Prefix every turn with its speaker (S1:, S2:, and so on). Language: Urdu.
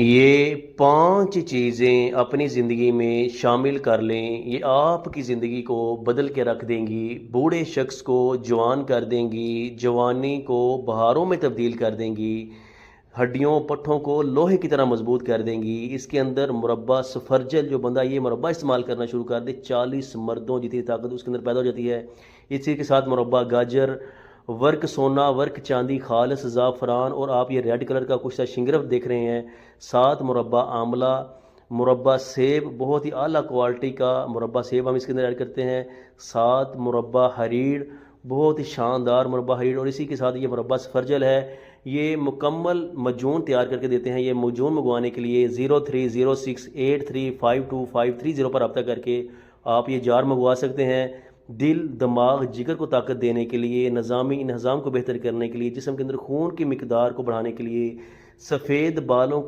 S1: یہ 5 چیزیں اپنی زندگی میں شامل کر لیں، یہ آپ کی زندگی کو بدل کے رکھ دیں گی، بوڑھے شخص کو جوان کر دیں گی، جوانی کو بہاروں میں تبدیل کر دیں گی، ہڈیوں پٹھوں کو لوہے کی طرح مضبوط کر دیں گی۔ اس کے اندر مربع سفرجل، جو بندہ یہ مربع استعمال کرنا شروع کر دے، 40 مردوں جتنی طاقت اس کے اندر پیدا ہو جاتی ہے۔ اسی کے ساتھ مربع گاجر، ورک سونا، ورک چاندی، خالص زعفران، اور آپ یہ ریڈ کلر کا کچھ سا شنگرف دیکھ رہے ہیں۔ 7 مربع آملہ، مربع سیب، بہت ہی اعلیٰ کوالٹی کا مربع سیب ہم اس کے اندر ایڈ کرتے ہیں۔ 7 مربع ہریڑ، بہت ہی شاندار مربع ہریڑ، اور اسی کے ساتھ یہ مربع سفرجل ہے۔ یہ مکمل مجون تیار کر کے دیتے ہیں۔ یہ مجون منگوانے کے لیے 0306835250 پر رابطہ کر کے آپ یہ جار منگوا سکتے ہیں۔ دل، دماغ، جگر کو طاقت دینے کے لیے، نظامی انہضام کو بہتر کرنے کے لیے، جسم کے اندر خون کی مقدار کو بڑھانے کے لیے، سفید بالوں